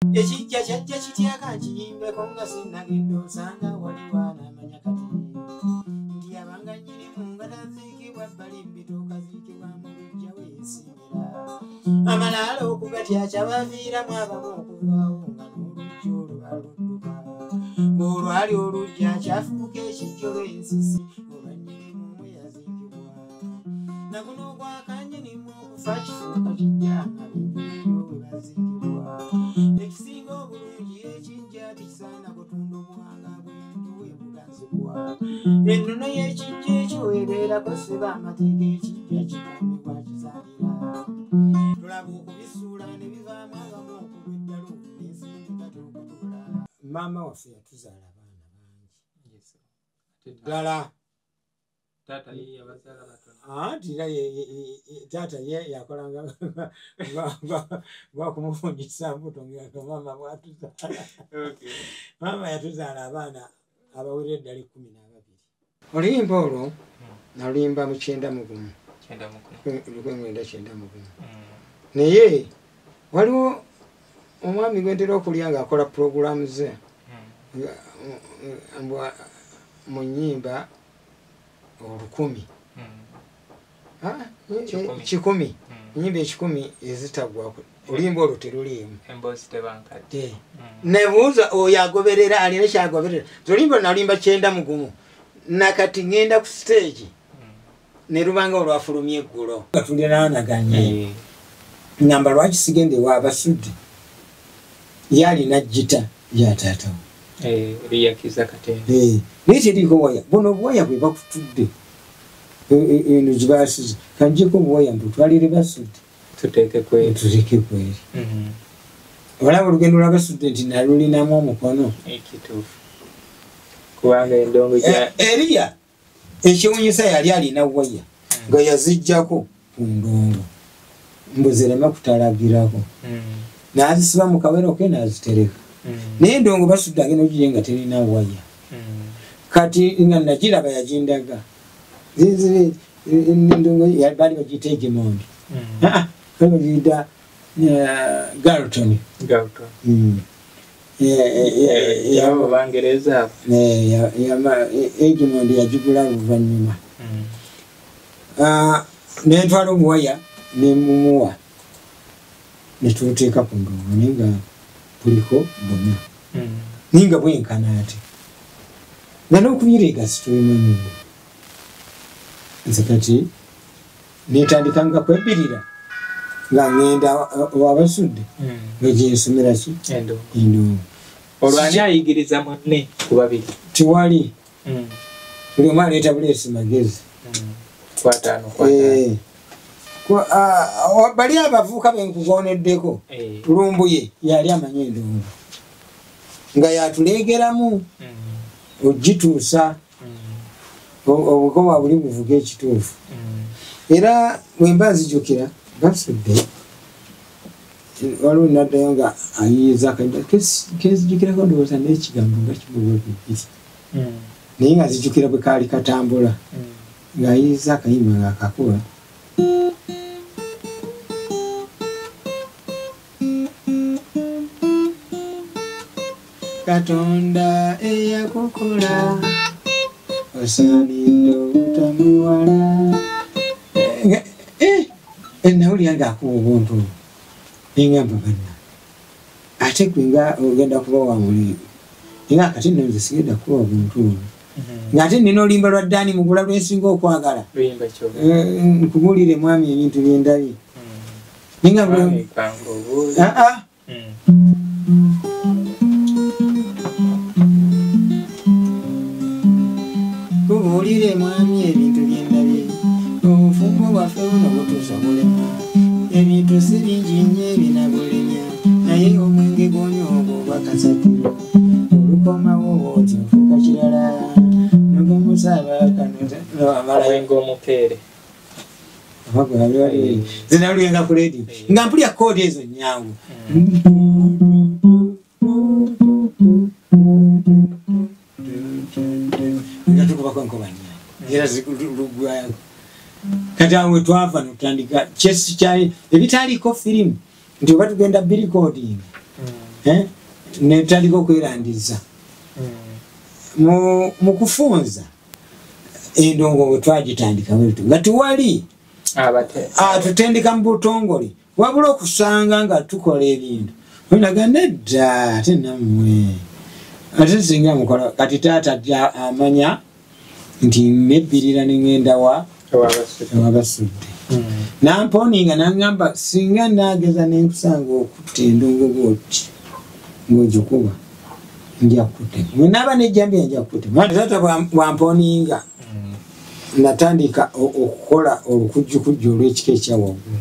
Ekijja kyajja kityaka nkiyimbeko nga sinnagenda osanga waliwana amanya kati nti abanga nnyinimu nga taziikibwa bbali mbitooka ziikibwa mu lujja weesimira amalaala okugatya kyabaviiramu abamu okuvaawo nga n'olujja olwo aludduka ng'olwali olujja kyafuuka ekijjolo ensisi olwannyinimu mwe yaziikibwa naguno ogwakannyinimu okufa kifuuka kijja nga binjuliyo we baziikibwa ekisinga obulungi ekijja tikisaana kutunda obuwanga bw'enju webuganzibwa ennono y'ekijja ekyo ebeerako sseba amateeka ekijja kigamibwa kizaalira tolaba okubisuula ne bivaamu abamu okugwa eddalo n'ensimbi kati okutula maama waffe yatuzaala abaana bangi ddala Tata ye yabazaala batono. Tata ye yakolanga gwakumufundisa mbuto nga maama bwatuzaala. Maama yatuzaala abaana abawera eddala 12. Oluyimba olwo naluyimba mu 91. Naye waliwo omwami gwentera okulya ng'akola puroguramu ze mu nnyimba 10. 100 nyimba 10 ezitagwako oluyimba olwo teruliimu emboozi tebankadde nebuuza oyo agoberera alina kyagoberera oluyimba nalimba 91 nakati ngenda ku stage ne rubanga olwafulumya eggulo tuliraanaganye ngamba lwaki sigende waabasudde yalina jita yataatawo liyakiza katende naye teriko waya buno obwaya bwe bakutudde eno gibasize kanjeko obwaya mbutwalire basudde tuteeke kweri olaba olugendo lwabasudde nti nalulinamu omukono ekituufu kubanga endongo eriya ekiwunyisa yali alina waya nga yazijjako ku ndongo mbuzirema kutalagirako n'azisiba mu kawero ke n'azitereka naye endongo basudde agenda ogiye nga terina waya kati nga nagiraba yagindaga endongo baali bagiyita egemondi bali bagiyita Galton yabo bangereza egemondi yagigula luvannyuma nentwala obuwaya nemumuwa netuteeka ku ndongo naye nga buliko bonna naye nga bwenkana ate nga n'okubirega situlimanyi nze kati netandika nga kwebbirira nga ngenda wabasudde nga gyensomera ki endongo olwani ayigiriza munne ku babiri tiwali buli omu aleeta buleesi magezi bali abavuuka benkugoneddeko lumbuye yali amanyi endongo nga yatuleegeramu ogituusa obukowa buli buvuga ekituufu era bwemba nzijukira basudde waliwo naddayo nga ayiiza akajja kezijukirako ndowooza n'ekigambo nga kibuwe bibiri naye nga zijukira bwe kaali katambula ng'ayiiza akayimba ng'akakuba Katonda eyakukola osaanidde obutamuwala nawulira ng'akuba obuntu nengamba banna ate gwe nga ogenda kuba wa mulimu nga kati nno nze sigenda kuba obuntu ono ng'ate nina olimba lwa ddaani mugula lwensinga okwagala nkubulire mwami ebintu byendabye kubuulire mwami ebintu byendabye obufumbo bwaffe buno butuusa bulema ebintu si bingi nnyo ebinabulemya naye omwenge gw'onyoogo gwakasatiro olukomawo bwoti nfuuka kirala nogomusaabakamalawenga omupeere zinalwenga ku ledio nga mpulya koodi ezo nyangu nga tukubako enkoba nyangu era lugwayo kati awe twava notandika kyesi kyali ebitaaliko firimu nti oba tugenda birikodinga netaliko kwerandiza mu kufunza endongo bwe twagitandika bwetu nga tuwali tutendeka mu butongole wabula okusanga nga tukola ebintu onaga nedda ate nammwe ate singa mukola kati taata amanya nti nebbirira nengenda ewabasudde namponinga nangamba singa nageza nenkusanga okutta endongo bwoti ng'ogikuba nja kutte naaba nejjambye nja kutte taata bwamponinga natandika okukola olukujjukujju olw'ekika ekyawaggulu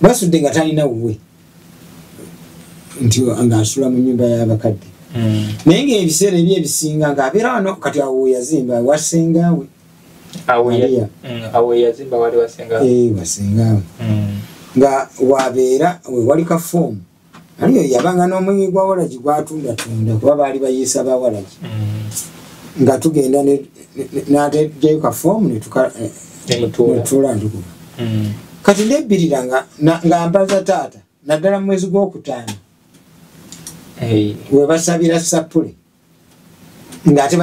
basudde nga talina wuwe nti ng'asula mu nnyumba y'abakadde naye ng'ebiseera ebyebisinga ng'abeera wano kati awo yazimba wasengaawe wasengaawe nga wabeera wewali kafoomu aliyo yabanga n'omwenge gwa walagi gwatundatunda kuba baali bayiisa ba walagi nga tugenda n'atejayo kafoomu netula ntukuba kati ndebbirira nga mbaza taata naddala mu mwezi gw'okutaano webasabira sapule ng'ate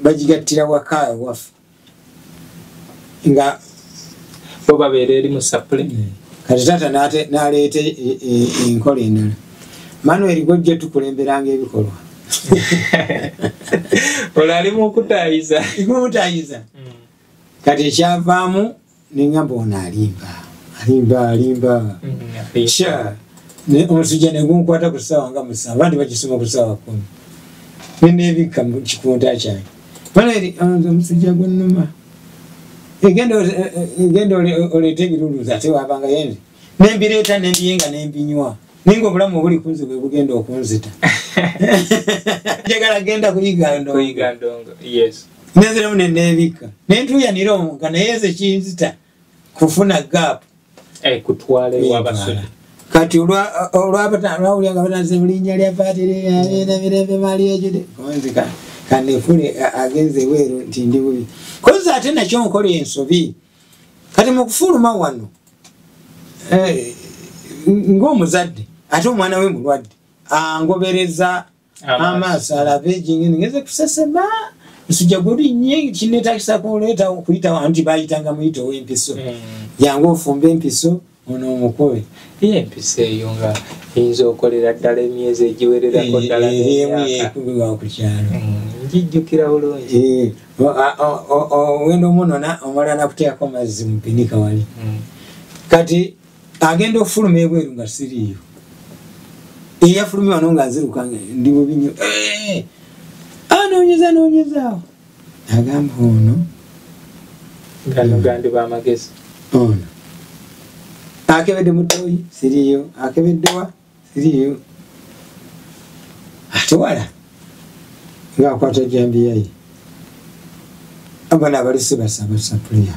bagigattira waka waffe nga bo babeera eri mu sapule kati taata n'aleeta enkola endala Manuel gojja tukulemberanga ebikolwa olali mu kutayiza kati ekyavaamu nengamba ono alimba omusujja negunkwata ku ssaawa nga musanvu abandi bakisoma ku ssaawa 10 nenebikka mu kikunta kyange Manuel omusujja gunnuma egenda oleeta ebiruluuza ate wabanga yenze nembireeta nembiyenga nembinywa naye nga obulamu obuli kunzi bwe bugenda okunzita njagala genda kuyiga ndongo nenziramu nenebikka nentuyanira omuka naye ze kinzita kufuna gaapu kutwala ewabasudde kati olwawulyanga batanze mu linnya lya patiri abeera mirembe mali ejude konzika kanefule agenze weero nti ndi bubi kozi ate nakyo nkola ensobi kati mu kufuluma wano ng'omuzadde ate omwana we mulwadde angobereza amaaso alabe jingini ngeze kusesema nsujja gulinnye kinneetakisa kuleeta okuyita wantu bayitanga muyita ow'empiso jangu ofumba empiso ono omukobe empiso eyo nga eyinza okolera ddala emyezi egiwererako ddala emu yekubibwa ku kyalo njijjukira bulungi owenda omunona omala nakuteekako mazzi mu pinika wali kati agenda okufuluma ebweru nga siriiyo eyafulumye wano nga nziruka ndi bubinyo noonyezaawo agamba ono gano gandi bamagezi ono akebedde mutoyi siriiyo akebeddewa siriiyo ate wala ngaakwata jambiyayi abana abalisi basaba sapuliya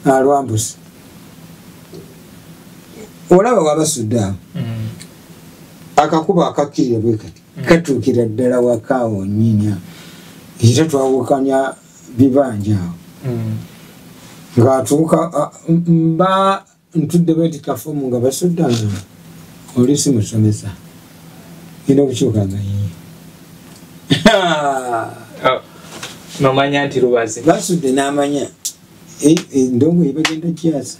alwambusi olaba wabasudde awo akakuba akakkirira bwe kati katuukira ddala wakaawo nyinya era twawukanya bibanja awo ng'atuuka mba ntudde bweti kafumu nga basuddanga oli si musomesa genda okukyukanga yiye nomanya nti lubazi basudde n'amanya endongo yebagenda kyasa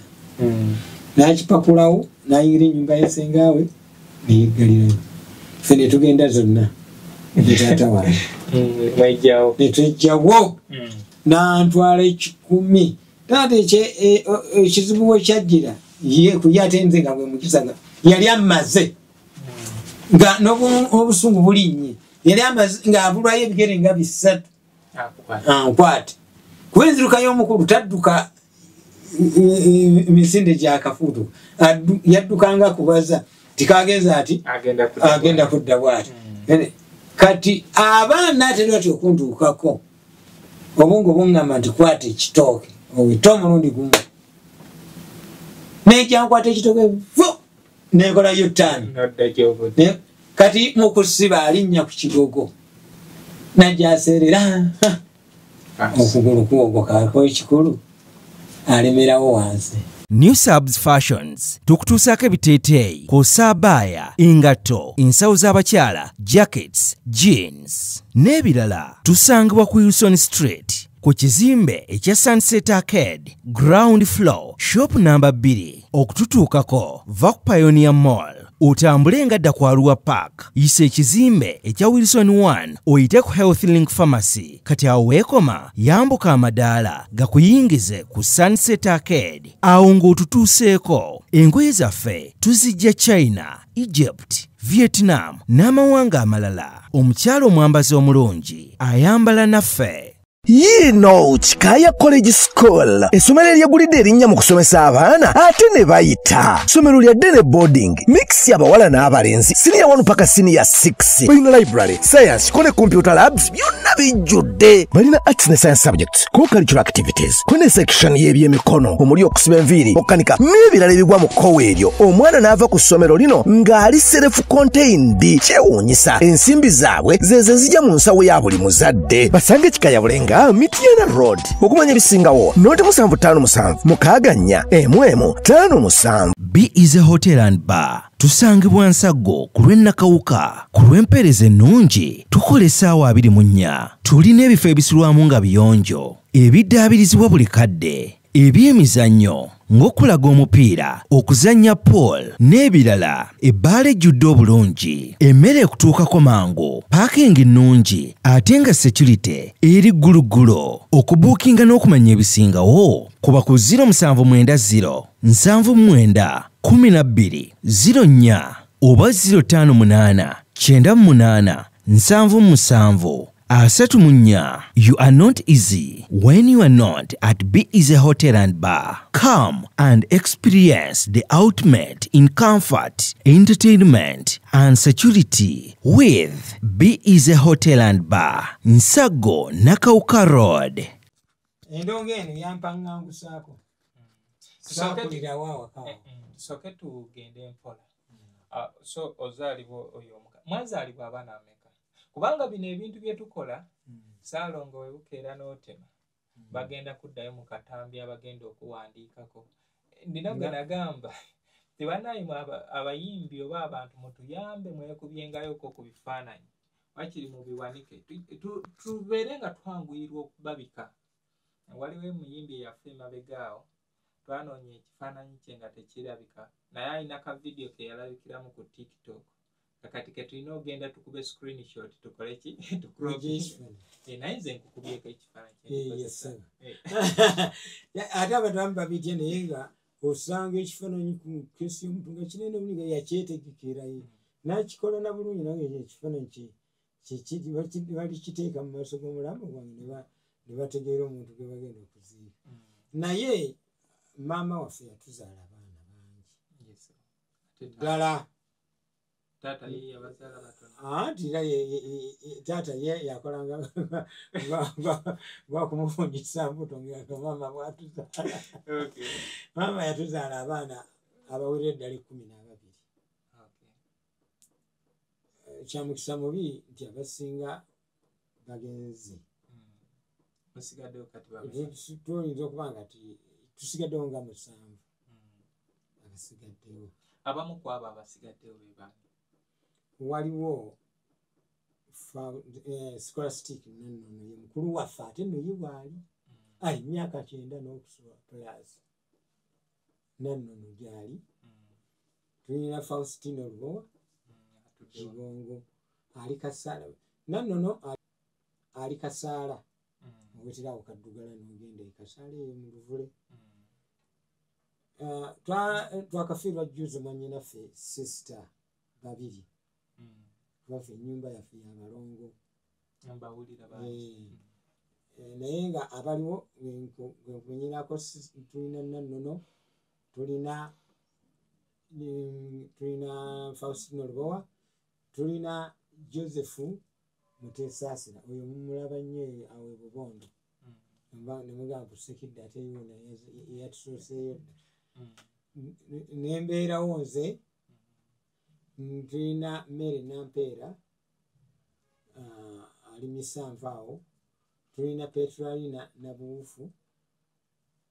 n'akipakulawo n'ayingira ennyumba yesengaawe neyeggalirayo ffe ne tugenda zonna netaata wange netwejjawo n'antwala 10 taata ekizibu we kyajjira kuye ate nze nga bwe mukisaga yali amaze nga n'obusungu bulinnye yali amaze ng'abulwayo ebigere nga 3 ankwate kuba enzirukayo omukulu tadduka emisinde gyakafuutu yaddukanga kubaza tikagenza ati agenda kudda bwati kati abaana atera ati okuntuukako obungo buŋŋamba nti kwata ekitooke owita omulundi gumu nekyankwata ekitooke nekolayo ttaani kati mukusiba alinnya ku kigogo najjaseerera okugulu kuwogokaako ekikulu alemerawo wansi New Subs Fashions tukutuusaako ebiteeteeyi kw'ossa abaya, engatto, ensawo z'abakyala, jackets, jeans n'ebirala. Tusangibwa ku Wilson Street ku kizimbe ekya Sunset Arcade ground floor shop number 2. Okututuukako va ku Pioneer Mall otambule ngadda ku Arua Park, yisa ekizimbe ekya Wilson 1 oyite ku Health Link Pharmacy. Kati awo weekoma yambuka amadaala gakuyingize ku Sunset Arcade. Awo ng'otutuuseeko. Engoye zaffe tuzijja China, Egypt, Vietnam n'amawanga amalala. Omukyala omwambazi omulungi ayambala naffe. Yino Chikaya College School. Essomero eryegulidde erinnya mu kusomesa abaana ate ne bayita. Ssomero lya ddene boarding. Mix y'abawala n'abalenzi. Senior 1 paka senior 6. Balina library, science, kone computer labs byonna bijjudde. Balina arts ne science subjects, co-curricular activities, kone section y'ebyemikono, omuli okusiba enviiri, okukanika n'ebirala ebigwa mu kkowe eryo. Omwana n'ava ku ssomero lino ng'ali self-contained. Kyewuunyisa ensimbi zaabwe ze zijja mu nsawo ya buli muzadde. Basange Chikaya Bulenga Mitiana Road. Okumanya ebisingawo noti 757 mukaganya emwemu 57. Be Easy Hotel and Bar. Tusangibwa Nsago ku lw'Ennakawuka. Ku lw'empeereza ennungi tukola essaawa 24. Tulina ebifo ebisulwamu nga biyonjo, ebiddaabirizibwa buli kadde, ebyemizannyo ng'okulaga omupiira, okuzannya pool n'ebirala. Ebbaala ejjudde obulungi, emmere ekutuukako mangu, paakingi nnungi ate nga security eri gguluggulo. Okubuukinga n'okumanya ebisingawo kuba ku 0790 79 12 04 oba 058 98 77 34. You are not easy when you are not at Be Easy Hotel and Bar. Come and experience the ultimate in comfort, entertainment and security with Be Easy Hotel and Bar, Nsago, Nakawuka Road. Endonga eno yampangangusaako. Sakulira wawa kawa. Soke tugende mpola. So ozaalibwa oyo omuka. Mwazaalibwa abaana ameka. Kubanga bino ebintu bye tukola Saalongo we bukeera n'otema. Bagenda kuddayo mu katambi abagenda okuwandiikako. Ndina gwe nagamba tebanaayima abayimbi oba abantu mutuyambe mwekubyengayooko ku bifaananyi. Wakiri mu biwanike. Tubeere nga twanguyirwa okubabika. Waliwo omuyimbi eyaffe emabegaawo. Twanoonya ekifaananyi kye nga tekirabika. Naye alina ka vidiyo ke yalabikiramu ku TikTok. Kakati ke tulina ogenda tukube screenshot tukole ki naye nze nkukubyeko ekifaananyi ate abantu babitya naye nga osanga ekifaananyi ku kesi y'omuntu nga kinene buli nga yakyetegekerayo nakikola na bulungi nange ekifaananyi balikiteeka mu maaso g'omulamu gwange ne bategeera omuntu gwe bagenda okuziika. Naye maama waffe yatuzaala abaana bangi ddala. Tata ye yabazaala batono. Anti tata ye yakolanga bakumufunyisa mbuto nga maama bwatuzaala. Okay. Maama yatuzaala abaana abawera eddala 12. Okay. Kyamukisa mubi nti abasinga bagenzi. Musigaddewo kati babiri. Tuyinza okuba nga tusigaddewo nga 7. Abasigaddewo. Abamu ku abo abasigaddewo be bani? Waliwo Scholastic Nannono ye mukulu waffe ate nno ye bwali ali myaka 9 n'okusula plus Nannono gyali. Tulina Faustino Lubowa Kigongo ali Kasaala. Nannono ali Kasaala oweterawo Kaddugala n'ogenda e Kasaala eyo mu Luvule. Twakafiirwa juzi mwannyinaffe sister babiri. Baffe ennyumba yaffe y'abalongo. Naye nga abaliwo nkunyinako tulina Nannono, tulina Faustino Lubowa, tulina Joseph Mutesaasira oyo mumulaba nnyo awo e Bubondo. Nemugamba kusekidde ate yona yatusoseeyo. Nembeerawo nze tulina Mary Nampeera ali Misanvu awo. Tulina Petrolina Nabuwufu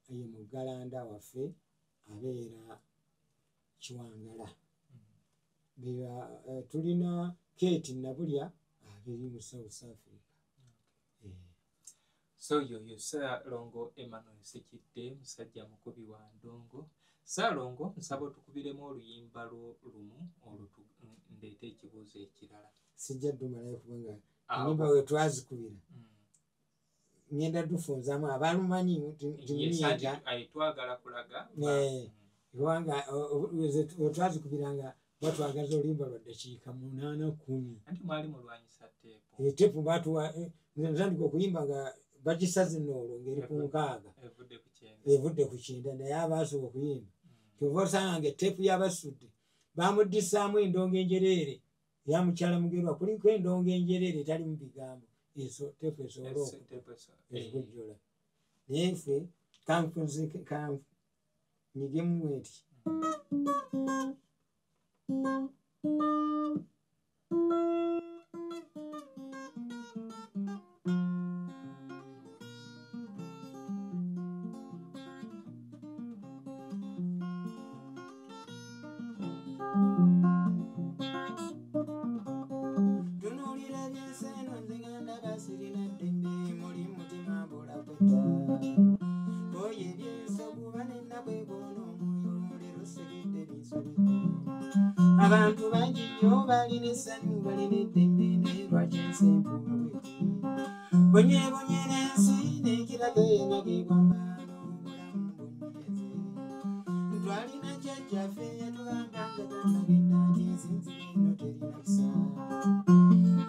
ye Mugalanda waffe abeera Kiwangala. Tulina Kate Nabulya abiri mu South Africa. So yoyo Ssaalongo Emmanuel Ssekidde musajja mukubi wa Ndongo. Ssaalongo nsaba tukubiremu oluyimba lumu olwo ndeeta ekibuuzo ekirala. Sijja ddumalayo kubanga ennyimba we twazikubira ngenda tufunzamu abalumanyi timuyinza twagala kulaga kubanga we twazikubiranga batwagaza oluyimba lwa ddakiika 8-10 anti mwali mulwanyisa teepu batuwa nze ntandika okuyimba nga bagisaze noolwo ngeri ku 6 evudde ku 9 naye abaasobola okuyimba kyova osanga nga etteepu y'abasudde bamuddisaamu endongo enjereere ya mukyala Mugerwa kuliko endongo enjereere etali mu bigambo eso teepu esobola okugujjula naye ffe nyigemu eti abantu bangi nnyo balina essanyu balina eddembe naye lwaki ensembuga bweti bonyebonye n'ensi n'ekiraga enyagibwamba n'obulamu bunyeze twalina jjajjaffe yatugamba nga tannagenda nti ensinzi eno terina kisa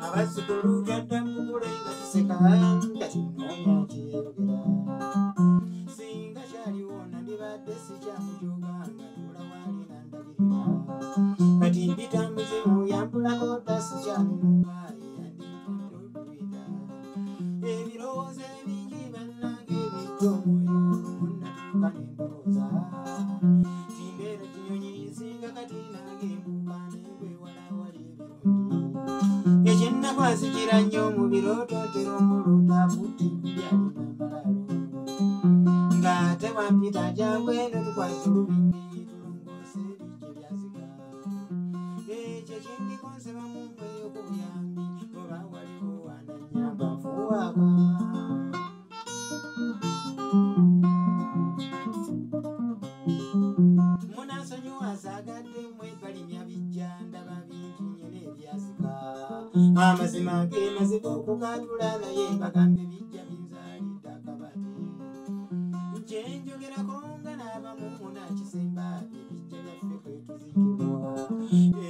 abazzukulu byadda mukule nga tuseka nga tunoonya kyeyogera singa kyaliwo nandibadde sikyamujoga nga tula waali nandabirira kati mpita muzimu yambulako ddasi kyanumba eyandinfudde oluyita ebirowoozo ebingi bannange ebijja omwoyo olunnatuuka n'endowooza timbeera kinyonyi nsinga kati nange mbuuka nenkwewala wali ebirungi ekyennakwazikira nnyo mu birooto tera omulota afudde kubyalina amalalo ng'ate wampita jangu eno tukwasa olubindi tulongoose ebijje byazika ekyo kyendikonseba mu mweyo ku buyambi oba waliwo ananyamba nfuwaka munansonyiwa zaagadde mwebalimya bijja ndaba bingi nyene ebyazika amazima geemaziga okugatula naye mbagambe bijja binzaalidde akabate kyenjogerako nga n'abamu munakisemba ebijja byaffe kwetuzikibwa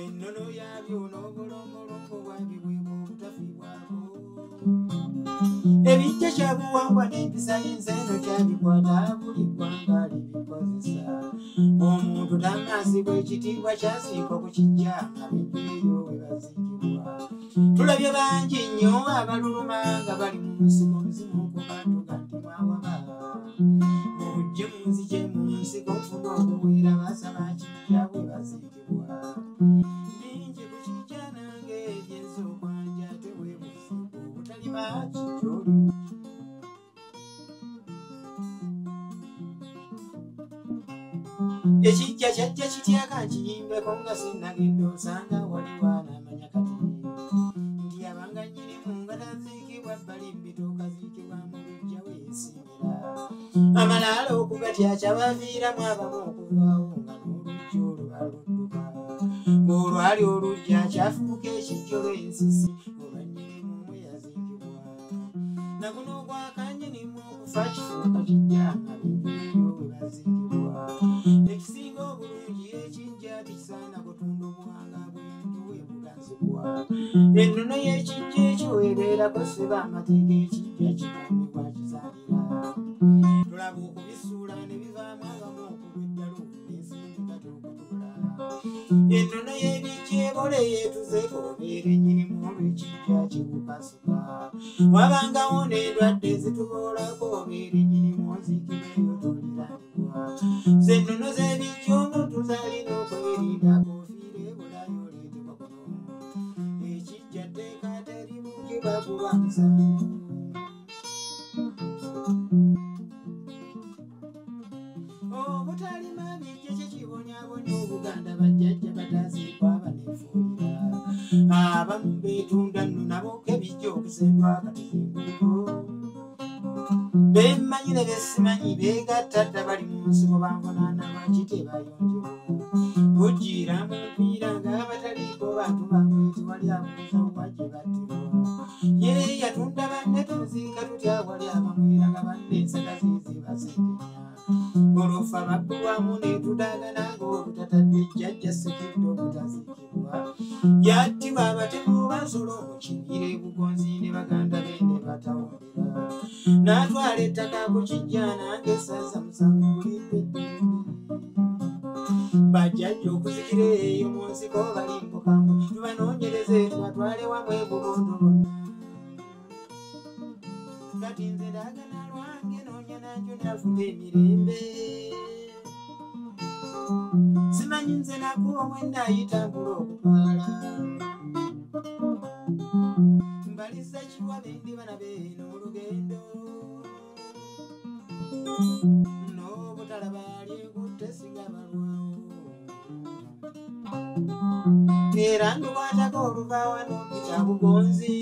ennono yabyo n'obulombolombo bwabyo bwebwo obutafiibwako ebijja kyabuwangwa n'empisa y'ensi eno kyabikwata buli ggwanga libikozesa omuntu tamaasibwa ekitiibwa kyasiikwa ku kijja abijja eyo we bazikibwa tulabye bangi nnyo abaluluma nga bali mu nsiko muzimu okubatuga nti mwawaba mujje munzije mu nsiko nfuna okuwera basaba kijja bwe bazikibwa bingi ku kijja nange ebyenza okwanja teweebuzibu obutalima kijjoli ekijja kyajja kityaka nkiyimbeko nga sinnagenda osanga waliwo anamanya kati nti abanga nnyinimu nga taziikibwa bbali mbitooka ziikibwa mu lujja weesimira amalaalo okugatyakya baviiramu abamu okuvaawo nga n'olujja oluba ludduka olwali olujja kyafuuka ekijjolo ensisi olwannyinimu mwe yaziikibwa naguno ogwakannyinimu okufa kifuuka kijja nga binjueyo we baziikibwa ekisinga obulungi ekijja tikisaana kutunda obuwanga bw'enju we buganzibwa ennono y'ekijja ekyo ebeerako seba amateeka ekijja kikumibwa kizaalira tulaba okubisuula ne bivaamu abamu okugwa eddalu n'ensimbi kati okutula ennono y'ebijja ebola yeetuze obeera ennyinimu olw'ekijja kikukasuka wabangawo n'endwadde zituboolako obeera ennyinimu ozikibweyo toliranibwa zennono z'ebijja omuntu zalina okwerinda koofiira ebulayo oleetebwa kuno ekijja tteeka teribukibwa kulwa musango obutalima bijja abamu betunda nno nabo kebijja okuzimba akatezenguto bemanyi ne besimanyi begatta dda bali mu nsiko banvunaana lwaki tebayonjebwa bujjira mu mpiira ng'abataliiko bantu bamwe tewali abuuza wajje battibwa ye yatunda banne tuziika tutya wali abamwera nga banne ensaka zezibasekenya olufa babbulwamu netudagana ng'obutatadde jjajja sekidde obutaziikibwa yattibwa abatemu bansolo mu kibira ebugonzi ne baganda be ne batawulira n'atwala ettaka ku kijja nange esaza musanvu bulidde bajjajja okuzikira eyo mu nsiko balimbukamu tubanoonyereze tubatwale wamu ebubondo bonna kati nze ndagana lwange noonya nanjo nafuna emirembe simanyi nze nakuwa mwenayitambula okutwala mbaliza kiwa bendiba nabeeno mu lugendo n'obutala balyekutte singa balwawo era ndukwatako oluva wano mpita bugonzi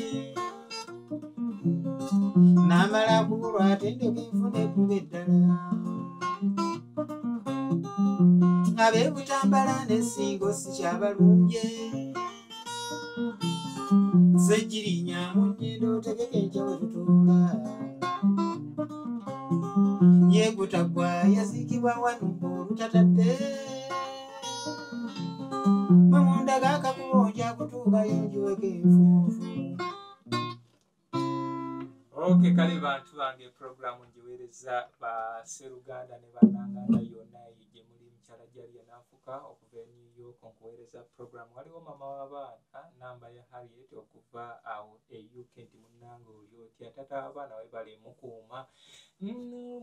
namala kubulwa atendeka enfuna ekuba eddala ab'ebutambala n'essingo sikyabalumbye sejjirinya mu nnyindo otegeka enkya we tutuula yeegutaggwa yaziikibwa wano olutatadde mwe mundaga akakubonja kutuukayo njiweko enfuufu. Okay, kale bantu bange programu njiweereza ba Seruganda ne bannanganda yonna gye muli mukyala Jali Nafuka okuva e New York nkuweereza programu. Waliwo mama w'abaana namba ya Harriet okuva awo e UK nti munnange oli otya tata w'abaana we bali mukuuma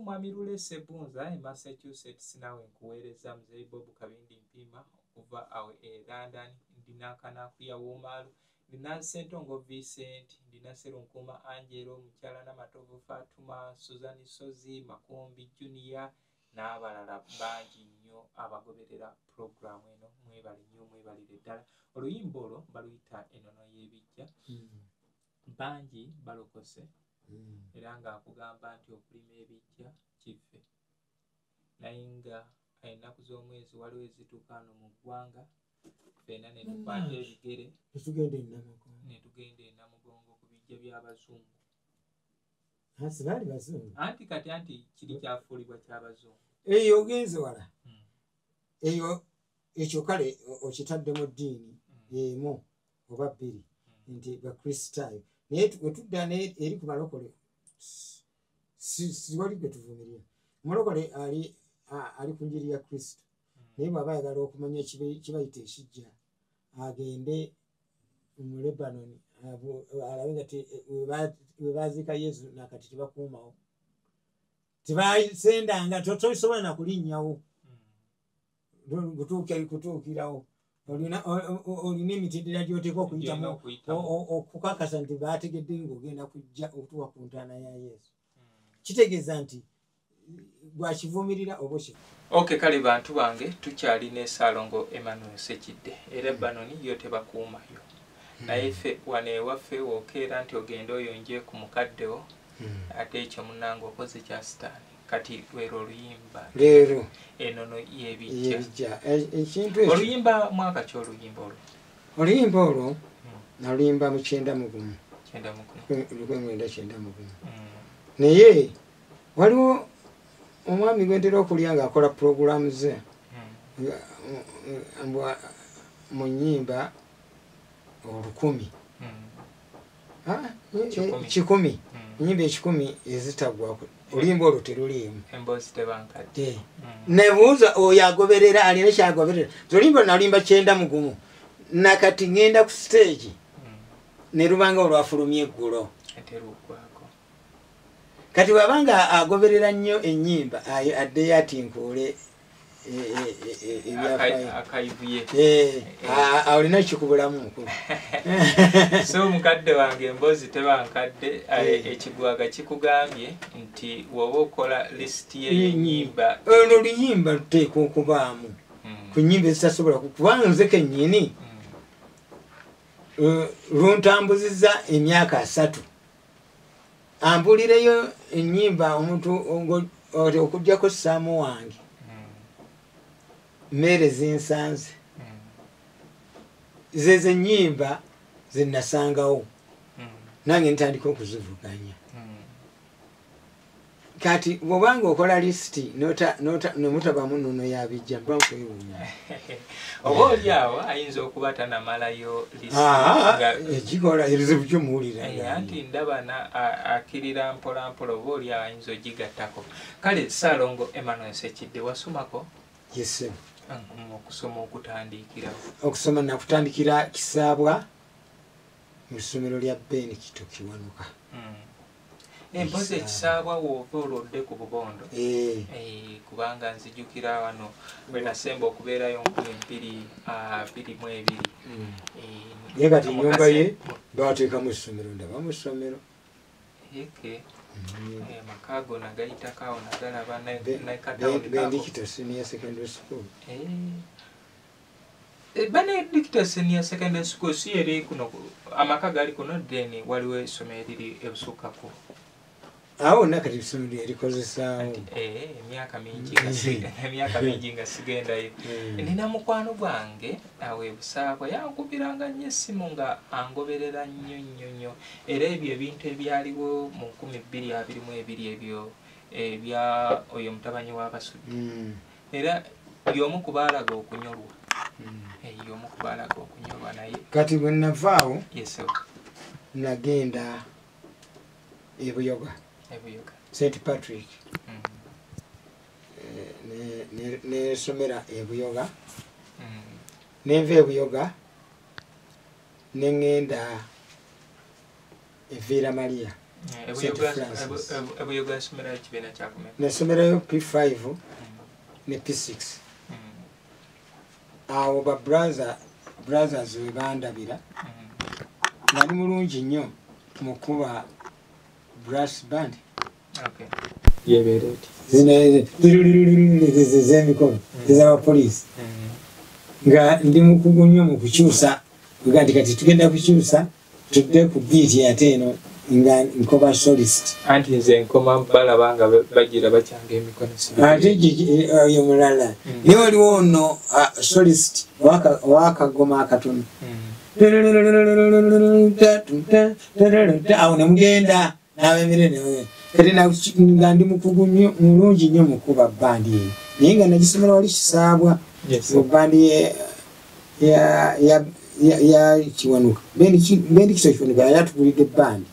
mwami Lule Sebunza e Massachusetts nawe nkuweereza muzeyi Bob Kabindi Mpima okuva awo e London ndina Kanakuya Womalu ndina Sentongo Vincent ndina Serunkuma Angelo mukyala Namatovu Fatuma Suzani Sozi Makombi Junior n'abalala bangi nnyo abagoberera programu eno mwebali nnyo mwebalire ddala. Oluyimba olwo baluyita Ennono y'ebijja bangi balokose era ng'akugamba nti okulima ebijja kiffe naye nga ennaku z'omwezi waliwo ezituuka wano mu ggwanga ffenna ne tukwata ebigere netugenda e Namugongo ku bijja by'Abazungu. Baali bazungu anti kati anti kiri kyafuulibwa ky'Abazungu eyo ogenze wala eyo ekyo kale okitaddemu ddiini emu oba bbiri nti bakristaayo naye wetudda eri ku balokole siwali gwe tuvumirira omulokole ali ku njiri ya Kristo naye bw'aba ayagala okumanya kibayita ekijja agende mu Lebanoni alabe nga webaziika Yesu nakati tebakuumawo tebasendanga tosobola nakulinnyawo kutuukirawo olina emitendera gy'oteeka okuyitamu okukakasa nti bategedde ng'ogenda kujja okutuuka ku ntaana ya Yesu kitegeeza nti bwakivumirira oba ki. Okay, kale bantu bange tukyalina Esaalongo Emmanuel Sekidde e Lebanoni yo tebakuumayo naye ffe wano ewaffe wookeera nti ogenda oyonje ku mukaddewo ate ekyo munnange okoze kya sitaani kati lwero oluyimba leero Ennono y'ebijja ekintu oluyimba mwaka ki oluyimba olwo? Oluyimba olwo naluyimba mu 91 naye waliwo omwami gwentera okulya ng'akola puroguramu ze mu nnyimba 10 kikumi ennyimba 10 ezitagwako oluyimba olwo teruliimu emboozi tebankadde nebuuza oyo agoberera alina kyagoberera oluyimba nalulimba 91 nakati ngenda ku stage ne lubanga olwafulumya eggulo kati wabanga agoberera nnyo ennyimba addeyo atinkuule olina kikubulamu nkulu. So mukadde wange emboozi tebankadde ekigwaga kikugambye nti woba okola lisiti y'ennyimba olwo oluyimba luteeka okubaamu ku nnyimba ezitasobola kubanga nze kennyini luntambuziza emyaka 3 ampulireyo ennyimba omuntu okujjako Saamu wange mmere zinsanze zezo ennyimba zenasangawo nange ntandika okuzivuganya kati bwobanga okola lisiti nemutabamu nnono yabijja mba nkwewuunya oba oliawo ayinza okuba tanamalayo ekikola ebizibu kyomuwulira anti ndabana akirira mpolampola oba oliawo ayinza ogigattako kale Ssaalongo Emmanuel Ssekidde wasomako yesebo okusoma okutandikirawo okusoma nakutandikira Kisaabwa mu ssomero lya Ben Kito Kiwanuka empozi Ekisaabwa wova olwodde ku Bubondo kubanga nzijukira wano bwe nasemba okubeerayo 2022 ye kati ennyumba ye bateekamu essomero ndaba mu ssomero makaago nagayitakawo nagalaba Benedicto Senior Secondary School Benedicto Senior Secondary School si eri kuno amaka gali kuno deni waliwo essomero eriri ebusukkako awo nakati essomero erikozesaawo emyaka mingi nga sigendayo nina mukwano gwange awo ebusaabwa yankubiranga nnyo essimu nga angoberera nnyo era ebyo ebintu ebyaliwo mu 2022 ebyo ebya oyo mutabanyi w'Abasudde era y'omu kubaalaga okunyolwa y'omu kubaalaga okunyolwa naye kati bwe navaawo yeso nagenda ebuyoga St. Patrick nesomera ebuyoga nenva ebuyoga neŋŋenda Villa Maria nesomerayo P5 ne P6 awo ba brothers we bandabira nali mulungi nnyo mu kuba brass band zemikono ez'abapoliisi nga ndi mukugu nnyo mu kukyusa nti kati tugenda kukyusa tudde ku biiti ate eno nga nkoba solist anti nze nkoma balaba nga bagira bakyanga emikono ate oyo mulala naye waliwo ono solist wakagoma akatono awo nemugenda n'abemerere kati nga ndi mukugu mulungi nnyo mukuba bandi eyo naye nga nagisomera wali Kisaabwa mu bandi ya Kiwanuka Benedicto Kiwanuka yali atugulidde bandi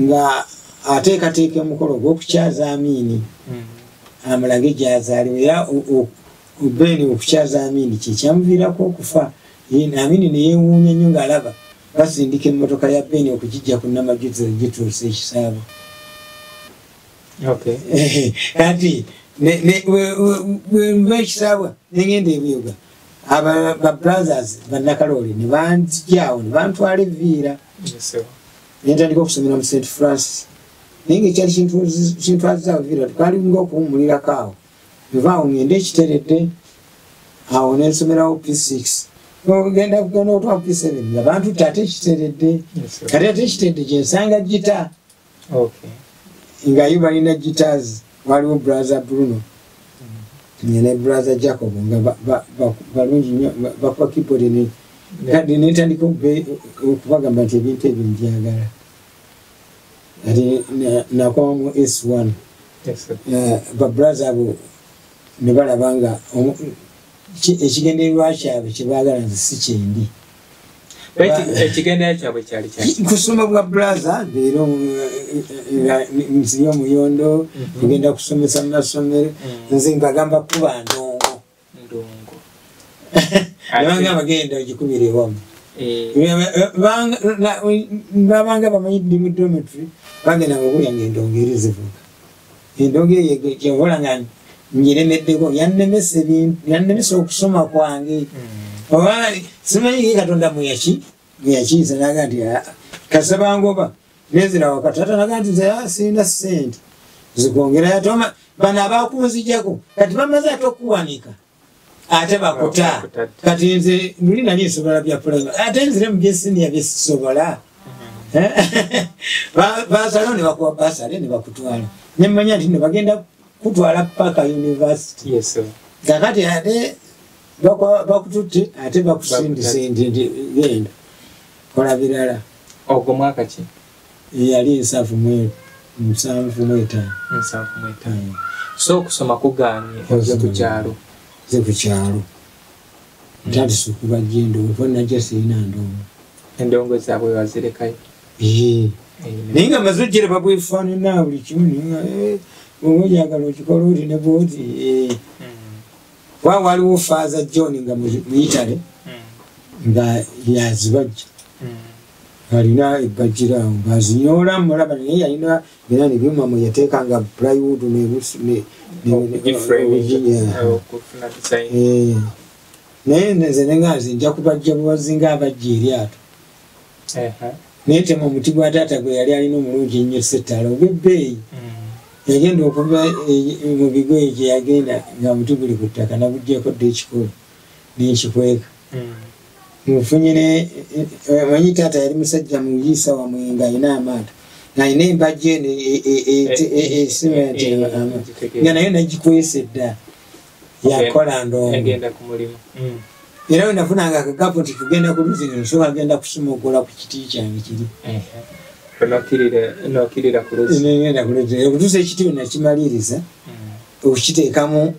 nga ateekateeka omukolo gw'okukyaza Amiini amulage gy'azaaliwo era Ben okukyaza Amiini kyekyamuviirako okufa Amiini ne yeewuunya nnyo ng'alaba basindika emmotoka ya Ben okugijja ku Namajuzi gituuse Ekisaabwa kati bwe Ekisaabwa neŋŋenda ebuyoga ba brothers bannakaloole ne banzijjaawo ne bantwala Evviira nentandika okusomera mu St. Francis naye ngaekyali kintwazizaawo Evviira tukalinga okuwummulirako awo evaawo ŋŋenda Ekiteredde awo nensomerawo P6 ogenda otwa P7 nga bantu ate Ekiteredde kati ate Ekiteredde gyensanga gita nga yo balina guitars waliwo brother Bruno ne brother Jacob nga balungi nnyo bakuba keyboard kadi netandika okubagamba nti ebintu ebyo mbyagala ati nakoma mu S1 ba brother abo ne balaba nga ekigendererwa kyabwe kyebaagala nze si kyendi ekigendera kyabwe kyali kusoma bwa brother leero nziri omuyondo tugenda kusomesa mu masomero nze mbagamba kuba ndongo abanga bagenda ogikubira ewamu babanga bamanyi ddi mu dormitory bagenda ngaokulya endongo eri zivuga endongo eyo kyobola nga ngiremeddeko yannemesa okusoma kwange oba simanyi Katonda muyakiisa naga nti kasabangoba nezira wakati ate naga nti sirina ssente zikwongerayo bano abakunzijjako kati bamaze ate okuwanika ate bakuta kati nze luli nali nsobola bya primary ate nzire mu byesiniya byesobola basalo ne bakuwa basale ne bakutwala nemmanya nti ne bagenda kutwala paka university kakati ate bakututte ate bakusindise nti genda kola birala ogwo mwaka ki yali 7 so okusoma kuganye oze ku kyalo ntati sukuba jendo fonna jesi ina endongo zaabwe wazirekayo naye nga mazojjere babwefaanana buli kimu omujagala okikola oti ne booti waliwo faaza John nga muyitale nga yazibajja alina ebbajjiraawo ngaazinyoola mulaba naye yalina era nebyuma mwe yateekanga plywood naye nze nengazi nja kubajja bubazinga abajja eryato naye tema omuti gwa taata gwe yali alina omulungi ennyo settala ogw'ebbeeyi yagenda okuva mu bigoye gye yagenda nga muti guli ku ttaka nabuggyeko dde ekikolo n'enkikweka mufunye manyi taata yali musajja muyiisa wamwe nga alina amaato ng'alina embajja eno esimenti nga nayo nagikwesa edda yakola ndongo era we nafunanga akagapu nti kugenda ku luzinga nsobola agenda kusumogola ku kiti kyange kiri okutuusa ekiti we nakimaliriza okukiteekamu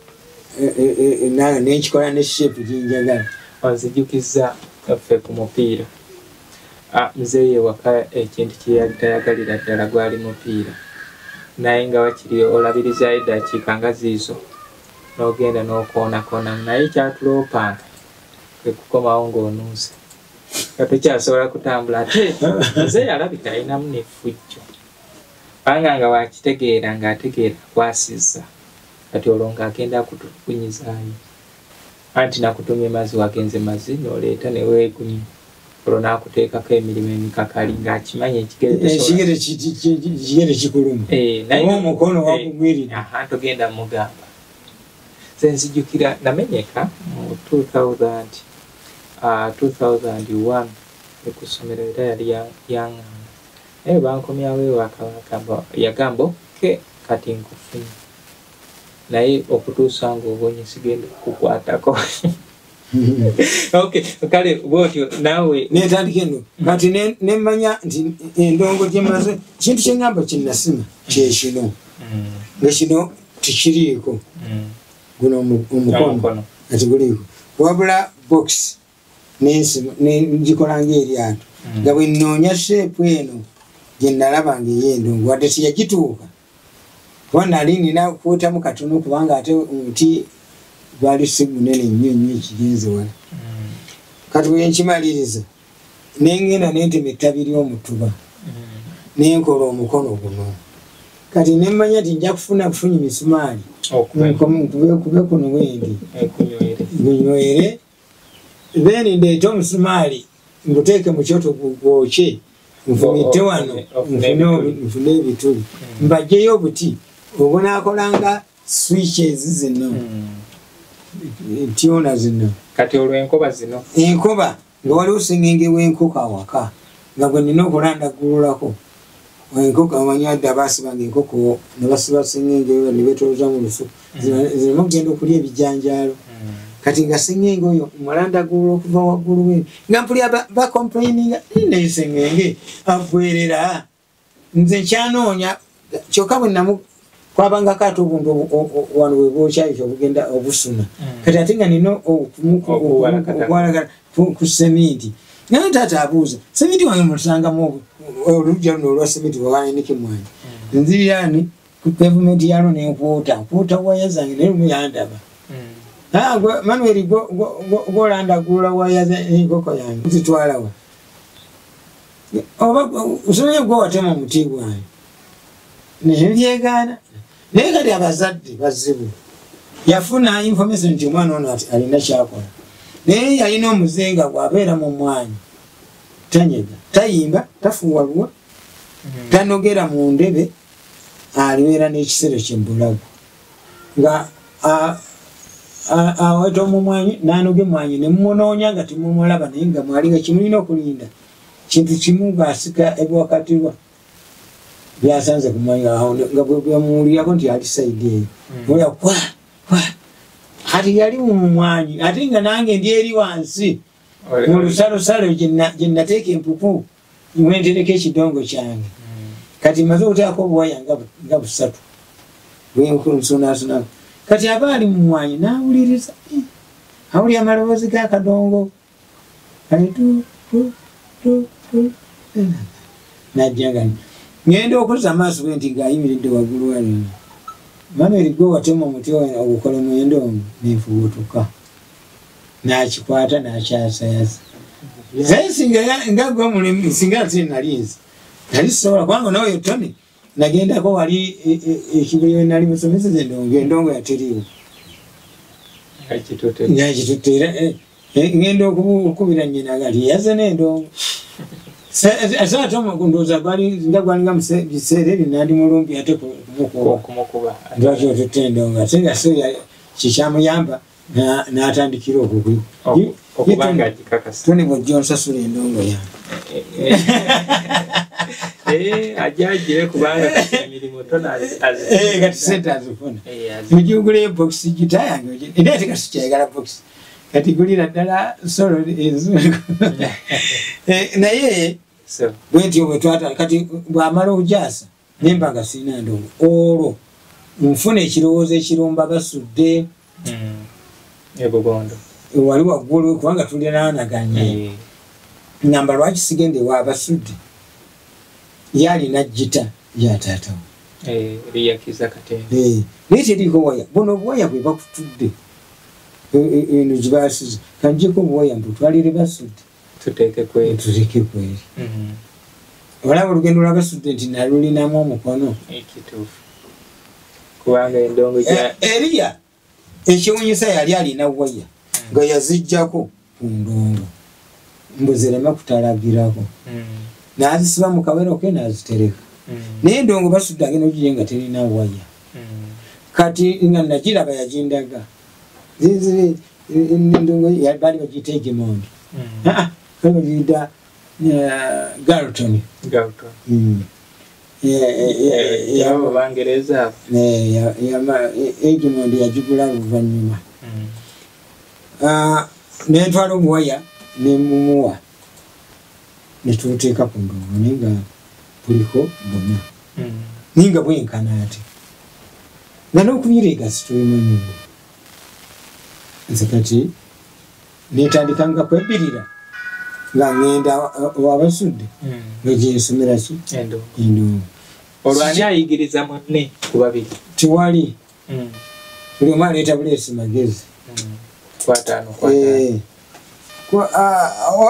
nenkikola ne shepu ginjagala onzijukiza kaffe ku mupiira muzeeyi ewaka ekintu kyeyali tayagalira ddala gwali mupiira naye nga wakiri olabirizayo eddakiika nga ziizo n'ogenda n'okoonakona naye kyatuloopanga ekukomawo ng'onuuse nga tokyasobola kutambula ate muzeeyi alabika alinamu n'effujjo kubanga nga wakitegeera ng'ategeera kwasizza kati olwo ng'agenda kutukunyizaayo anti nakutumye mazzi wagenze mazzi n'oleeta ne weegunya olwo n'akuteekako emirimu emikakali ng'akimanya ekigere kikuluma omukono wagugwirira togenda mugamba ze nzijukira namenyeka mu 2001 ekusomero era yali yaŋŋamba naye bankomyawo ewaka yagamba oke kati nkufunye naye okutuusa ng'obonye sigenda kukwatako kale bwotyo naawe netandika eno kati nemmanya nti endongo gyemaze kintu kyeŋŋamba kinnasima kyekino nga kino tikiriiko guno omukono ati guliiko wabula box ngikola ngaeryato nga bwe nnoonya sheepu eno gye nalaba ngaey'endongo wadde tiyagituuka kuba nali nina kwetamu katono kubanga ate omuti gwali si munene nnyo nnyo ekigenze wala kati bwe nkimaliriza nengenda nentema ettabi ly'omutuba nenkola omukono guno kati nemmanya ti nja kufunye misumaali kube kuno wendi gunywere then ndeete omusumaali nguteeke mu kyoto gwokye nfumite wano nfune ebituli mbajjeyo obuti obonaakolanga switches zino tyona zino kati olwo enkoba zino enkoba nga waliwo sengenge w'enkoko awaka nga gwe nina okulandagululako enkoko amanyi dda baasibanga enkoko ne basiba sengenge ne betoloza mu lufu zirema okugenda okulya ebijanjaalo kati nga sengenge oyo mulandagulula okuva waggulu we nga mpulya bacomplaininga naye sengenge agwerera nze nkyanoonya kyokka bwe namu kwabanga kati obuntu wano webwokyayo kyobugenda obusuna kati ate nga nina okuwalagala ku seminti naye taata abuuza seminti wange musangamu olujja luno olwa seminti wewanenekemwanyi nziriraani ku pavement yalo nenkwota waya zange naye lumu yandaba manueri gwolandagulula waya enkoko yange zitwalawa oba osomye gwe watema omuti gwange nebyegaana naye kati abazadde bazibu yafuna information nti omwana ono alina kyakola naye yalina omuzenga bw'abeera mu mwanyi tanyega tayimba tafuwaluwa tanogera mu ndebe alibeera n'ekisero kyembulago nga aweta omumwanyi nanoge mwanyi nemumonoonya nga temumulaba naye nga mwalinga kimulina okulinda kintu kimu ngaasika ebiwakatirwa byasanze kumwanyi nga bwemuwulirako nti ali saidi eyo mulya kwa kati yali mumwanyi ate nga nange ndi eri wansi mu lusalosalo gye nateeka empuku wentereka ekidongo kyange kati maze okuteekako obuwaya nga busatu bwensunasuna kati aba ali mumwanyi nawuliriza awuli amaloboozi gakadongo najjaga ngenda okuzza amaaso ge nti ngaayimiridde waggulu wali Manuel gwe watema omuti ogukola mwendo nefubutuka nakikwata nakyasayasa nga gwe mulimu singa tinalinzi nalisobola kubanga nawe Tony nagendako wali ekibuli nali musomeseza endongo yateriwo ngakitutera ngenda okubira nyina gali yaze n'endongo ate omukunduuza gwalinga biseera ebyo nandi mulumpi ate kumukuba lwaki otutta endongo ate nga so kikyamuyamba n'atandikira okukubanga Tony bwojja onsasula endongo yange ajagire kubanga emirimu kati sente azifuna mugiuguleyo bokisi gita yange era ate kasi kyayagala bokisi kati gulira ddala solo naye bwentyo bwetwata kati bwamala okujaasa nemba nga sirina ndongo olwo nfuna ekirowoozo ekirumba basudde ebogondo wali waggulu kubanga tulinaanaganye ngamba lwaki sigende waabasudde yalina jita yataatawo liyakiza katembe naye teriko waya buno obuwaya bwe bakutudde eno gibasize kanjeko obuwaya mbutwalire basudde tuteke kweri olaba olugendo lwabasudde nti nalulinamu omukono ekituufu kubanga endongo eriya ekiwunyisa yali alina waya nga yazijjako ku ndongo mbuzirema kutalagirako nazisiba mu kawero ke nazitereka naye endongo basudde agenda ogiye nga terina waya kati nga nagiraba yajindaga endongo bali bagiyita egimondi bali bagiyita Galton Bangereza egimondi yagigula luvannyuma nentwala obuwaya nemumuwa netuteeka ku ndongo naye nga buliko bonna naye nga bwenkana ate nga n'okubirega situlimu nze kati netandika nga kwebirira nga ngenda wabasudde nga gyensomera ki endongo olwani ayigiriza munne ku babiri tiwali buli omu aleeta buleesi magezi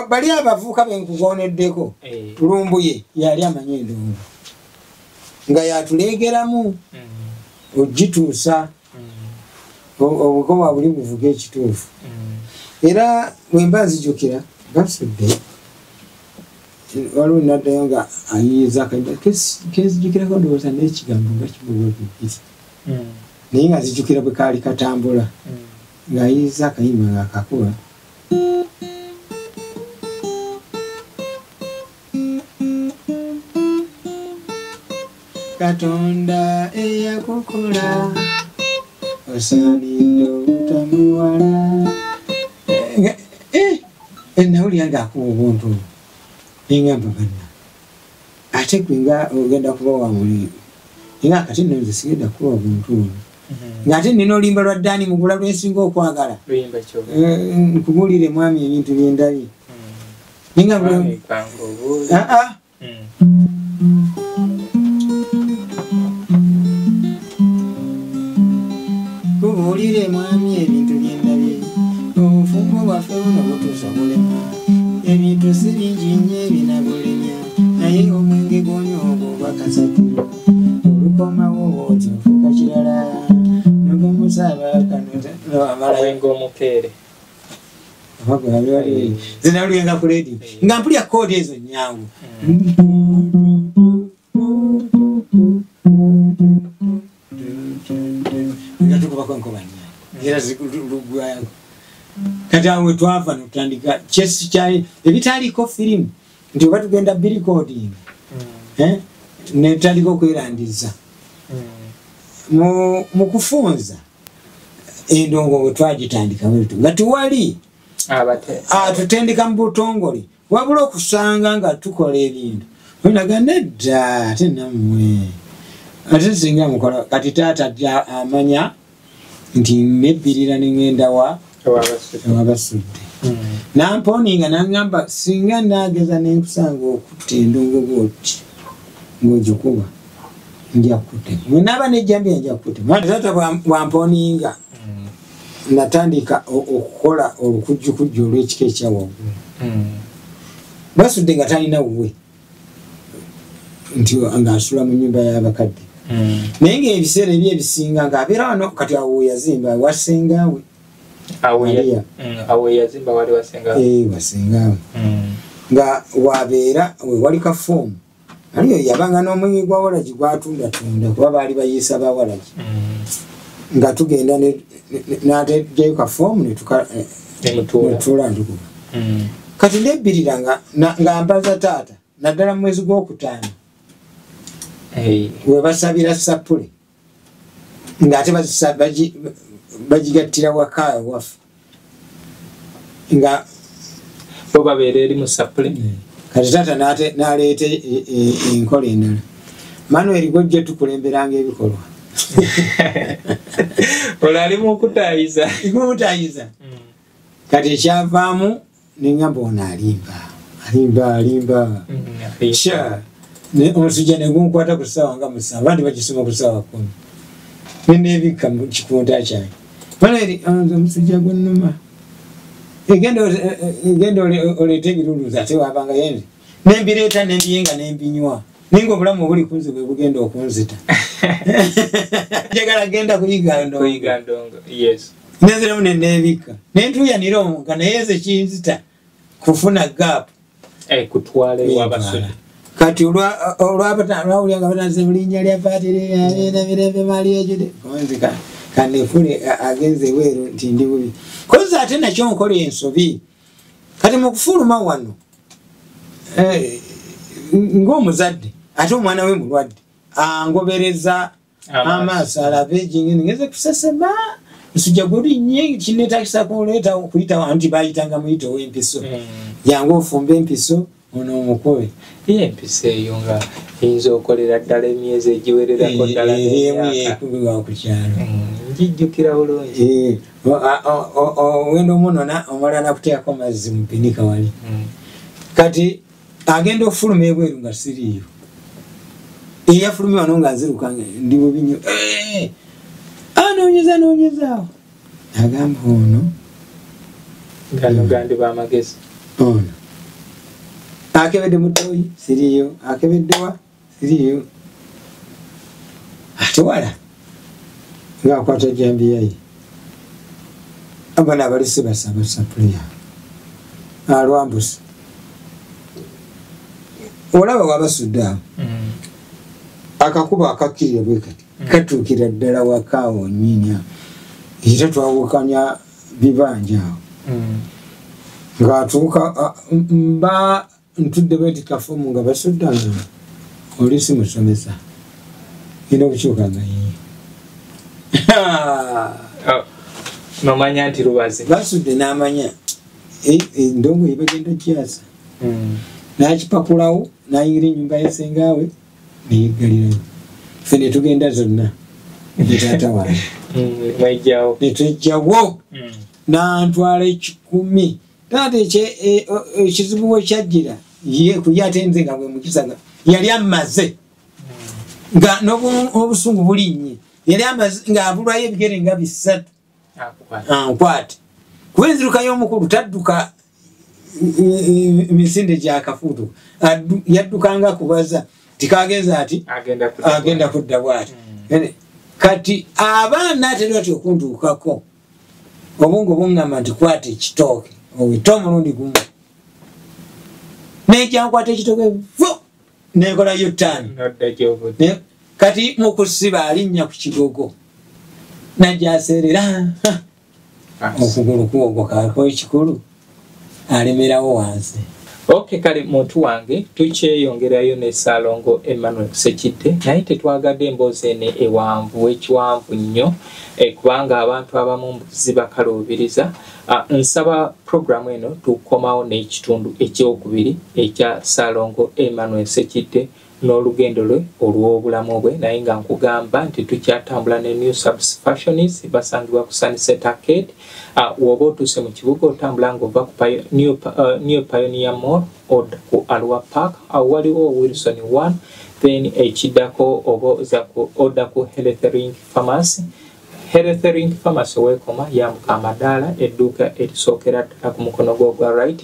bali abavuuka benkugoneddeko lumbuye yali amanyi endongo nga yatuleegeramu ogituusa obukowa buli buvuga ekituufu era bwemba nzijukira basudde waliwo naddayo nga ayiiza kezijukirako ndowooza n'ekigambo nga kibubabibiri naye nga zijukira bwe kaali katambula ng'ayiiza akayimba ng'akakuba Katonda eyakukola osaanidde obutamuwala nawulira ng'akuba obuntu nengamba banna ate gwe nga ogenda kuba wa mulimu nga akati nno nze sigenda kuba obuntu ono ng'ate nina olimba lwa ddaani mugula lwensinga okwagala nkugulire mwami ebintu byendabye ninga kubuulire mwami ebintu byendabye obufumbo bwaffe buno butuusa bulema ebintu si bingi nnyo ebinabulemya naye omwenge gw'onyoogo obwakasatu olukomawo bwoti nfuuka kirala nogomusaabaakamwenge omukeere zinawulirenga ku ledi nga mpulya koodi ezo nyangu nga tukubako enkobanya era kati awe twava notandika chesi chai ebitaliko film nti batugenda recording netaliko kwerandiza mu kufunza endongo twagitandika wetu nga tuwali tutendeka mu butongole wabula okusanga nga tukola ebintu onaga nedda ate nammwe ate singa mukola kati taata amanya nti nebbirira nengenda wabasudde namponinga nangamba singa nageza nenkusanga okutta endongo bwoti ng'ogikuba nja kutte mwenaba nejjambye nja kutte mwana taata bwamponinga natandika okukola olukujjukujju olw'ekika ekyawaggulu basudde nga talina wuwe nti ng'asula mu nnyumba y'abakadde naye ng'ebiseera ebyebisinga ng'abeera wano kati awo yazimba wasengaawe wasengaawe nga wabeera wewali kafoomu aliyo yabanga n'omwenge gwa walagi gwatundatunda kuba baali bayiisa ba walagi nga tugenda n'atejayo kafoomu netuula ntukuba kati nebbirira nga mbaza taata naddala mu mwezi gw'okutaano webasabira sapule ng'ate bagigattira waka waffe nga bo babeera eri mu sapule kati taata n'aleeta enkola endala Manuel gojje tukulemberanga ebikolwa olali mu kutayiza kati ekyavaamu nengamba ono alimba omusujja negunkwata ku ssaawa nga musanvu bandi bagisoma ku ssaawa 10 nenebikka mu kikunta kyange Manuel omusujja gwonnuma egenda oleeta ebiruluuza ate wabanga yenze nembireeta nembiyenga nembinywa ninga obulamu obuli kunze bwe bugenda okunzita njagala genda kuyiga ndongo nenziramu nenebikka nentuyanira omuka naye ze kinzita kufuna gaapu kutwala ewabasudde kati olwawulyanga batanze mu linnya lya patire abeera mirembe mali ejude konzika kanefule agenze eweeru nti ndi bubi kozi ate nakyo nkola ensobi kati mu kufuluma wano ng'omuzadde ate omwana we mulwadde angobereza amaaso alabe jingini ngeze kusesema nsujja gulinnye kineetakisa kuleeta okuyita nti bayitanga muyita ow'empiso jangu ofumba empiso ono omukube empisa eyo nga eyinza okolera ddala emyezi egiwererako ddala ekubibwa ku kyalo njijjukira bulungi ogenda omunona omala nakuteekako mazzi mu pinika wali kati agenda okufuluma ebweru nga siriiyo eyafulumye wano nga nzirukanga ndi bubinyo noonyezaawo agamba ono gano gandi bamagezi ono akebedde mutoyi siriiyo akebeddewa siriiyo ate wala ngaakwata jambiyayi abana abalisi basaba sapuliya alwambusi olaba wabasudde awo akakuba akakkirira bwe kati katuukira ddala wakaawo nyinya era twawukanya bibanja awo ng'atuuka mba ntudde bweti kafumu nga basuddanga olisi musomesa ina okukyuka nga yiye nomanya nti lubazi basudde n'amanya endongo yebagenda kyasa n'akipapulawo n'ayingira ennyumba yasengaawe neyeggalirayo ffe netugenda zonna netaata wange netwejjawo n'antwala 10 taata ekizibu bwe kyajjira kuye ate nze nga bwe mukisa yali amaze nga n'obusungu bulinnye yali amaze ng'abulwayo ebigere nga 3 ankwate kuba enzirukayo omukulu tadduka emisinde gyakafuutu yaddukanga kubaza tikagenza ati agenda kudda bwati kati abaana atera ati okuntuukako obungo buŋŋamba nti kwata ekitooke owita omulundi gumu nekyankwata ekitooke nekolayo 5 kati mukusiba alinnya ku kigogo najjaserera okugulu kuogwo kako ekikulu alemerawo wansi. Okay, kale muntu wange tukyeyongerayo ne Ssalongo Emmanuel Ssekidde naye tetwagadde emboozi ene ewanvu ekiwanvu nnyo kubanga abantu abamu zibakaluubiriza. Nsaba programu eno tukomawo n'ekitundu ekyokubiri ekya Ssalongo Emmanuel Ssekidde n'olugendo lwe olw'obulamu bwe naye nga nkugamba nti tukyatambula ne New Subs Fashions basangibwa ku Sunset Arcade. Woba otuuse mu kibuga otambula ng'ova ku New Pioneer Mall oda ku Alwa Park waliwo Wilson 1 then ekiddako oda ku Health Link Pharmacy. Health Link Pharmacy wekoma yambuka amadaala edduuka erisookera ddala ku mukono gwo gwa right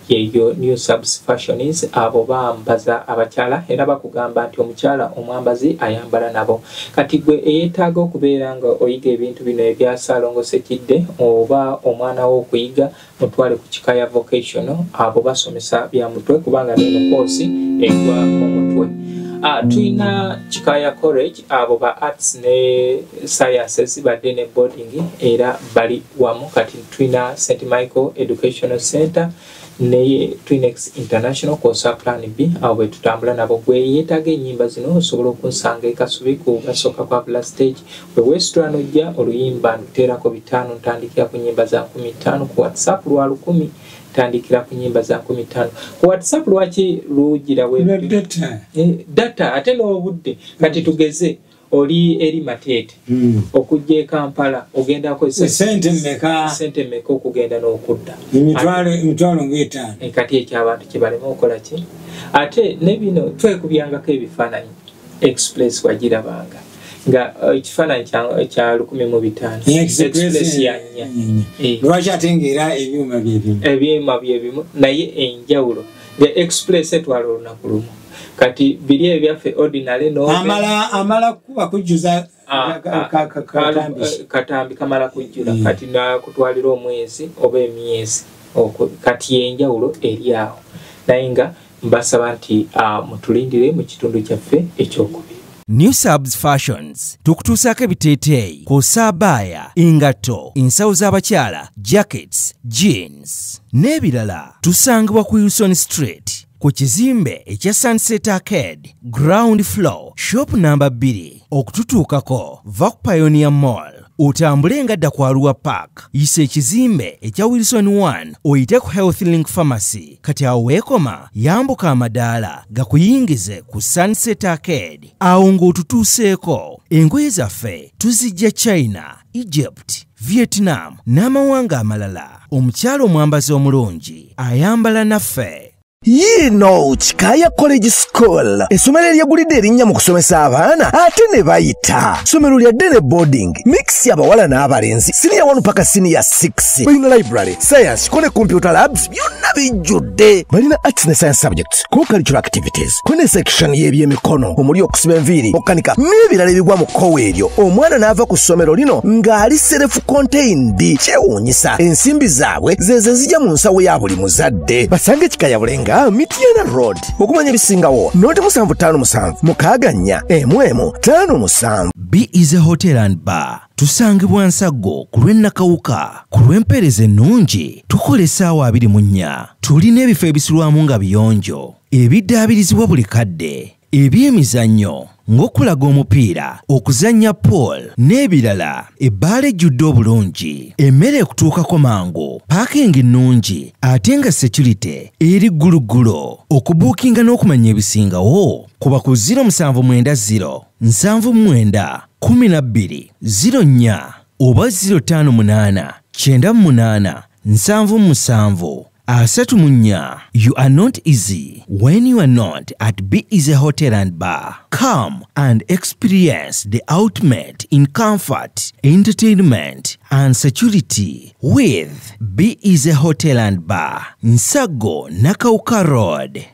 yeyo New Subs Fashions abo bambaza abakyala era bakugamba nti omukyala omwambazi ayambala nabo. Kati gwe eyeetaaga okubeera nga oyiga ebintu bino ebya Ssalongo Ssekidde oba omwana wo okuyiga mutwale ku Kikaya Vocational abo basomesa bya mutwe kubanga neno koosi egwa mu mutwe. Tuina Kikaya College abo ba arts ne sciences badde ne boarding era bali wamu. Kati tuina St. Michael Educational Center ne Twinex International Kosa Plan B abo tutambula nabo. Gwe yeetaaga ennyimba zino osobola okunsanga ekasubi ku gasooka kwa Black Stage we Western ojja oluyimba ntuteerako 5 ntandikira ku nnyimba za 15 ku WhatsApp lwa 10 tandikira ku nnyimba za 15 ku WhatsApp lwaki lugira we data ate n'obudde. Kati tugeze oli eri Matete okujja Kampala ogenda ko sente mmeka okugenda n'okudda emitwalo ng'etaano. Kati ekyabantu kibalema okola ki ate ne bino twekubyangako ebifaananyi express wagirabanga nga ekifaananyi kya 1500 express yanya lwaki ate ng'era ebyuma byebimu naye enjawulo the express etwala olunaku lumu. Kati biri ebyaffe ordinary no amala kuba kujjuza katambi kamala kujjula kati na kutwalira omwezi oba emyezi kati enjawulo eri awo naye nga mbasaba nti mutulindire mu kitundu kyaffe ekyokubiri. New Subs Fashions tukutuusaako ebiteeteeyi kw'ossa abaya, engatto, ensawo z'abakyala, jackets, jeans n'ebirala. Tusangibwa ku Wilson Street ku kizimbe ekya Sunset Arcade ground floor shop number 2. Okututuukako va ku Pioneer Mall otambule ngadda ku Arua Park yisa ekizimbe ekya Wilson 1 oyite ku Health Link Pharmacy. Kati awo weekoma yambuka amadaala gakuyingize ku Sunset Arcade awo ng'otutuuseeko. Engoye zaffe tuzijja China, Egypt, Vietnam n'amawanga amalala. Omukyala omwambazi omulungi ayambala naffe. Yino Kikaya College School essomero eryegulidde erinnya mu kusomesa abaana ate ne bayita. Ssomero lya Dene Boarding mix abawala n'abalenzi senior 1 paka senior 6. Balina library, science, kone computer labs byonna bijjudde. Balina arts ne science subjects, co-curricular activities, kone section y'ebyemikono omuli okusiba enviiri, okukanika n'ebirala ebigwa mu kkowe eryo. Omwana n'ava ku ssomero lino ng'ali self contained. Kyewuunyisa ensimbi zaabwe zeze zijja mu nsawo ya buli muzadde. Basange Kikaya Bulenga Mitiana Road okumanya bisingawo noti 757 mukaganya emwemu 57. B is a hotel and bar. Tusangibwa Nsaggo ku lw'Ennakawuka ku lw'empeereza ennungi tukola essaawa 24. Tulina ebifo ebisulwamu nga biyonjo ebiddaabirizibwa buli kadde ebyemizannyo ng'okulaga omupiira, okuzannya pool n'ebirala. Ebbaala ejjudde obulungi, emmere ekutuukako mangu, paakingi nnungi ate nga security eri gguluggulo. Okubuukinga n'okumanya ebisingawo kuba ku 0790 79 12 04 oba 058 98 77 34. You are not easy when you are not at B is a hotel and bar. Come and experience the ultimate in comfort, entertainment and security with B is a hotel and bar. Nsaggo Nakawuka Road.